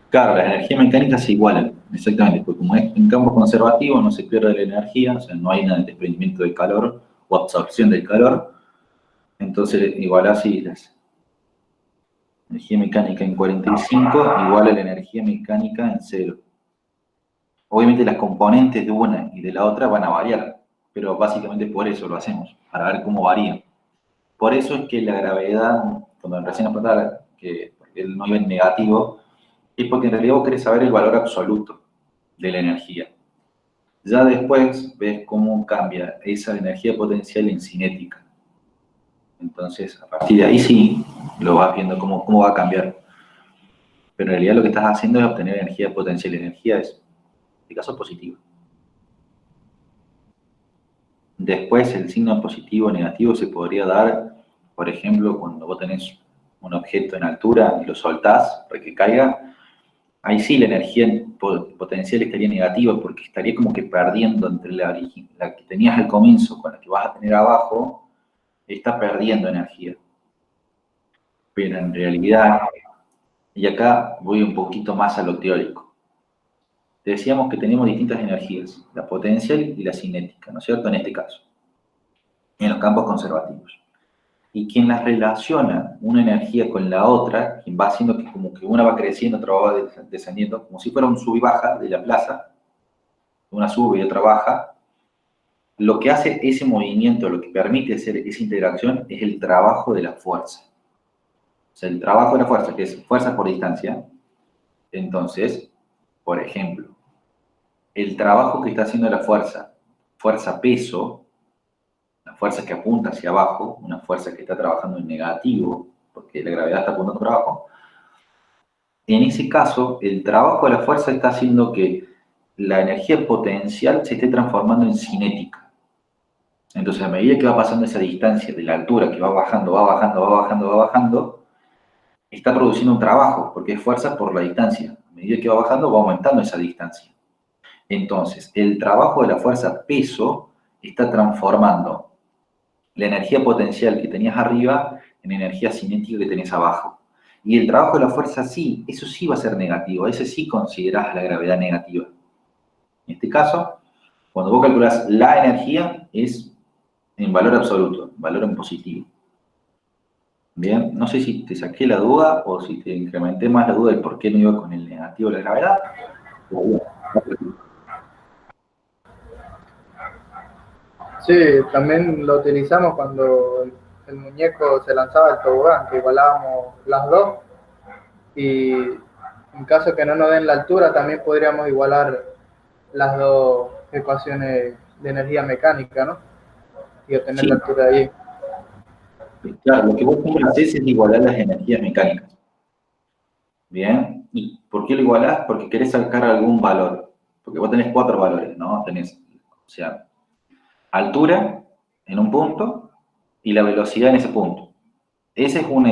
Claro, las energías mecánicas se igualan, exactamente, porque como es en campo conservativo no se pierde la energía, o sea, no hay nada de desprendimiento del calor o absorción del calor, entonces igualás y las energía mecánica en 45 igual a la energía mecánica en 0. Obviamente las componentes de una y de la otra van a variar, pero básicamente por eso lo hacemos, para ver cómo varían. Por eso es que la gravedad, cuando recién nos preguntaba que él no iba en negativo, es porque en realidad vos querés saber el valor absoluto de la energía. Ya después ves cómo cambia esa energía potencial en cinética. Entonces, a partir de ahí sí, lo vas viendo cómo va a cambiar. Pero en realidad lo que estás haciendo es obtener energía potencial. La energía es, en este caso, positiva. Después, el signo positivo o negativo se podría dar, por ejemplo, cuando vos tenés un objeto en altura y lo soltás para que caiga, ahí sí la energía potencial estaría negativa porque estaría como que perdiendo entre la que tenías al comienzo con la que vas a tener abajo, está perdiendo energía. Pero en realidad, y acá voy un poquito más a lo teórico, decíamos que tenemos distintas energías, la potencial y la cinética, ¿no es cierto? En este caso, en los campos conservativos. Y quien las relaciona una energía con la otra, quien va haciendo que como que una va creciendo, otra va descendiendo, como si fuera un sub y baja de la plaza, una sube y otra baja, lo que hace ese movimiento, lo que permite hacer esa interacción es el trabajo de la fuerza. O sea, el trabajo de la fuerza, que es fuerza por distancia. Entonces, por ejemplo, el trabajo que está haciendo la fuerza-peso, la fuerza que apunta hacia abajo, una fuerza que está trabajando en negativo, porque la gravedad está apuntando para abajo, en ese caso, el trabajo de la fuerza está haciendo que la energía potencial se esté transformando en cinética. Entonces, a medida que va pasando esa distancia de la altura, que va bajando, va bajando, va bajando, va bajando, está produciendo un trabajo, porque es fuerza por la distancia. A medida que va bajando, va aumentando esa distancia. Entonces, el trabajo de la fuerza peso está transformando la energía potencial que tenías arriba en energía cinética que tenés abajo. Y el trabajo de la fuerza sí, eso sí va a ser negativo, ese sí considerás la gravedad negativa. En este caso, cuando vos calculás la energía, es en valor absoluto, valor en positivo. Bien, no sé si te saqué la duda o si te incrementé más la duda de por qué no iba con el negativo de la gravedad. Sí, también lo utilizamos cuando el muñeco se lanzaba al tobogán, que igualábamos las dos. Y en caso que no nos den la altura, también podríamos igualar las dos ecuaciones de energía mecánica, ¿no? Y obtener Sí. la altura de ahí. Claro, lo que vos siempre haces es igualar las energías mecánicas. Bien, ¿y por qué lo igualás? Porque querés sacar algún valor. Porque vos tenés 4 valores, ¿no? Tenés, o sea, altura en un punto y la velocidad en ese punto. Esa es una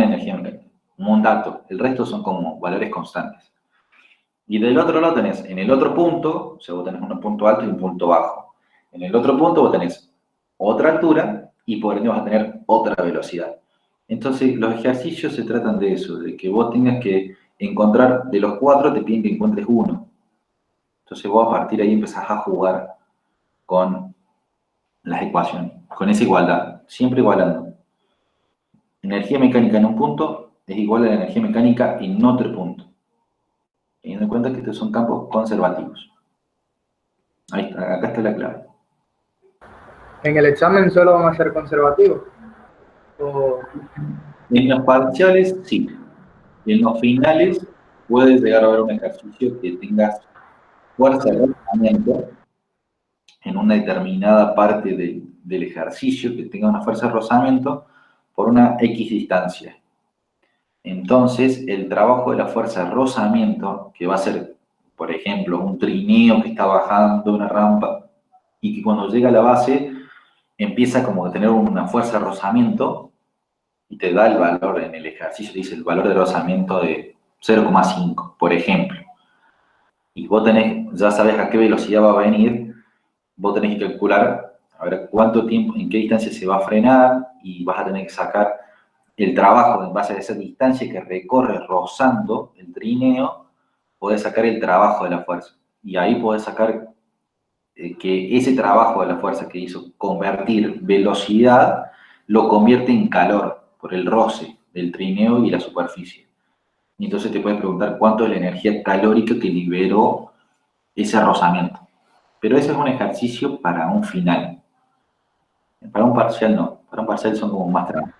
energía mecánica, un dato. El resto son como valores constantes. Y del otro lado tenés, en el otro punto, o sea, vos tenés un punto alto y un punto bajo. En el otro punto vos tenés otra altura y por ende vas a tener otra velocidad. Entonces, los ejercicios se tratan de eso, de que vos tengas que encontrar, de los 4 te piden que encuentres uno. Entonces vos a partir de ahí empezás a jugar con las ecuaciones, con esa igualdad, siempre igualando. Energía mecánica en un punto es igual a la energía mecánica en otro punto. Teniendo en cuenta que estos son campos conservativos. Ahí está, acá está la clave. En el examen solo van a ser conservativos. O... En los parciales, sí. En los finales, puedes llegar a ver un ejercicio que tengas fuerza de rozamiento en una determinada parte del ejercicio, que tenga una fuerza de rozamiento por una X distancia. Entonces, el trabajo de la fuerza de rozamiento, que va a ser, por ejemplo, un trineo que está bajando una rampa y que cuando llega a la base empieza como a tener una fuerza de rozamiento y te da el valor en el ejercicio, dice el valor de rozamiento de 0,5, por ejemplo. Y vos tenés, ya sabes a qué velocidad va a venir, vos tenés que calcular a ver cuánto tiempo, en qué distancia se va a frenar y vas a tener que sacar el trabajo en base a esa distancia que recorre rozando el trineo, podés sacar el trabajo de la fuerza. Y ahí podés sacar que ese trabajo de la fuerza que hizo convertir velocidad, lo convierte en calor por el roce del trineo y la superficie. Y entonces te puedes preguntar cuánto es la energía calórica que liberó ese rozamiento. Pero ese es un ejercicio para un final. Para un parcial no. Para un parcial son como más trampas.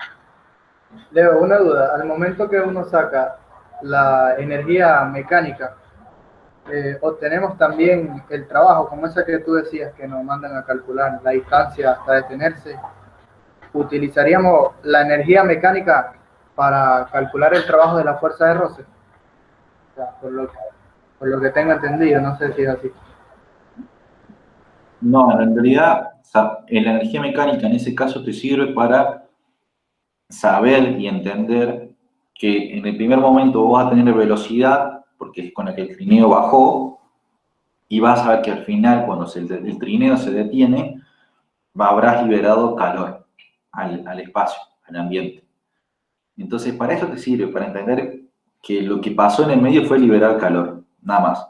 Leo, una duda. Al momento que uno saca la energía mecánica, obtenemos también el trabajo, como esa que tú decías, que nos mandan a calcular la distancia hasta detenerse. ¿Utilizaríamos la energía mecánica para calcular el trabajo de la fuerza de roce? O sea, por lo que tengo entendido, no sé si es así. No, en realidad, la energía mecánica en ese caso te sirve para saber y entender que en el primer momento vos vas a tener velocidad, porque es con la que el trineo bajó, y vas a ver que al final, cuando el trineo se detiene, habrás liberado calor al espacio, al ambiente. Entonces, para eso te sirve, para entender que lo que pasó en el medio fue liberar calor, nada más.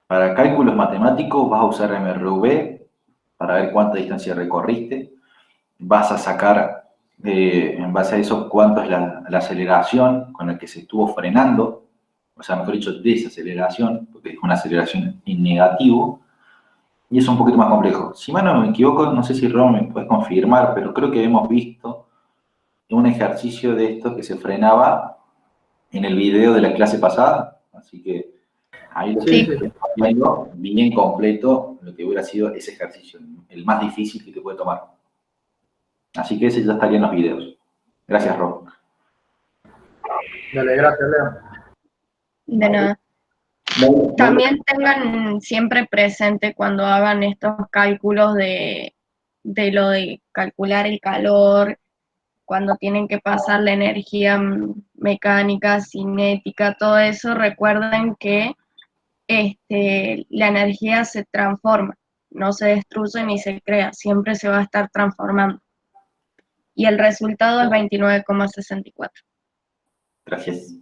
Para cálculos matemáticos vas a usar MRV para ver cuánta distancia recorriste, vas a sacar en base a eso cuánto es la aceleración con la que se estuvo frenando, o sea, mejor dicho, desaceleración, porque es una aceleración en negativo, y es un poquito más complejo. Si mal no me equivoco, no sé si Ron me puedes confirmar, pero creo que hemos visto un ejercicio de esto que se frenaba en el video de la clase pasada, así que ahí lo Sí, estoy viendo bien completo lo que hubiera sido ese ejercicio, el más difícil que te puede tomar. Así que ese ya estaría en los videos. Gracias, Rob. Dale, gracias, Leo. De nada. También tengan siempre presente cuando hagan estos cálculos de lo de calcular el calor, cuando tienen que pasar la energía mecánica, cinética, todo eso, recuerden que la energía se transforma, no se destruye ni se crea, siempre se va a estar transformando. Y el resultado es 29,64. Gracias.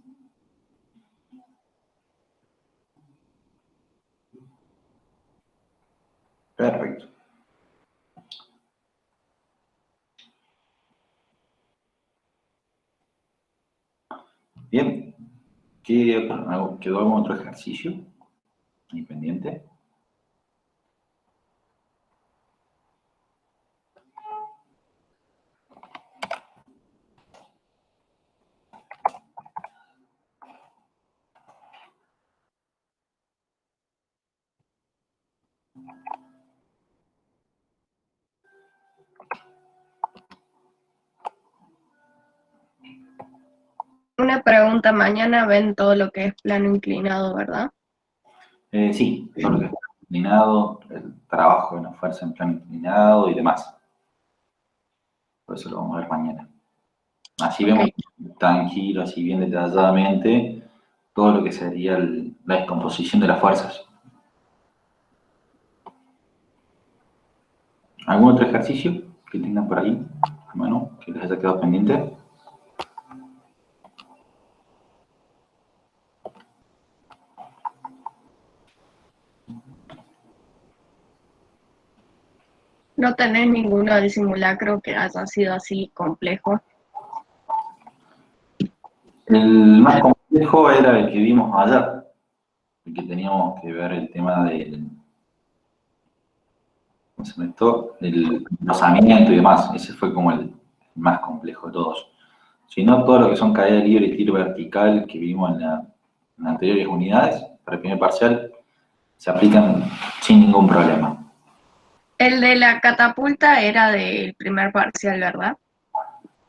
Perfecto. Bien. ¿Quedó algún otro ejercicio ahí pendiente? Una pregunta, mañana ven todo lo que es plano inclinado, ¿verdad? Sí, todo lo que es inclinado, el trabajo de la fuerza en plano inclinado y demás. Por eso lo vamos a ver mañana. Así vemos tranquilo, así bien detalladamente, todo lo que sería la descomposición de las fuerzas. ¿Algún otro ejercicio que tengan por ahí? Bueno, que les haya quedado pendiente. ¿No tenés ninguno del simulacro que haya sido así complejo? El más complejo era el que vimos ayer, el que teníamos que ver el tema del, ¿cómo se llama esto? Del rozamiento y demás. Ese fue como el más complejo de todos. Si no, todo lo que son caída libre y tiro vertical que vimos en las anteriores unidades, para el primer parcial, se aplican sin ningún problema. El de la catapulta era del primer parcial, ¿verdad?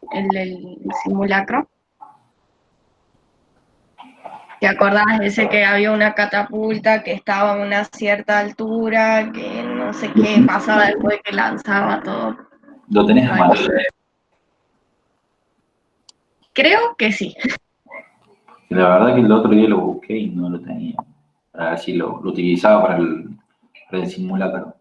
El del simulacro. ¿Te acordás de ese que había una catapulta que estaba a una cierta altura, que no sé qué pasaba después que lanzaba todo? ¿Lo tenés a mano? Creo que sí. La verdad que el otro día lo busqué y no lo tenía. Para ver si lo utilizaba para el simulacro.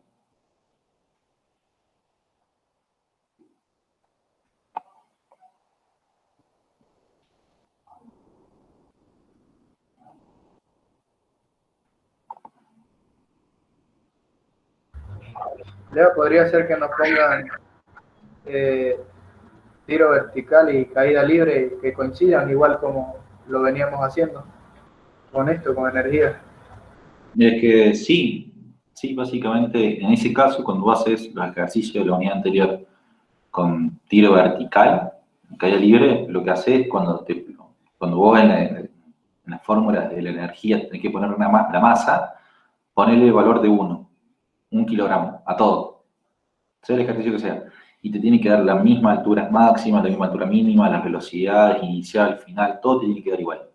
Ya podría ser que nos pongan tiro vertical y caída libre que coincidan, igual como lo veníamos haciendo con esto, con energía. Es que sí, básicamente en ese caso, cuando haces los ejercicios de la unidad anterior con tiro vertical, caída libre, lo que haces cuando vos en la fórmula de la energía tenés que poner la masa, ponele el valor de 1 kilogramo, a todo, sea el ejercicio que sea, y te tiene que dar la misma altura máxima, la misma altura mínima, las velocidades inicial, final, todo te tiene que dar igual.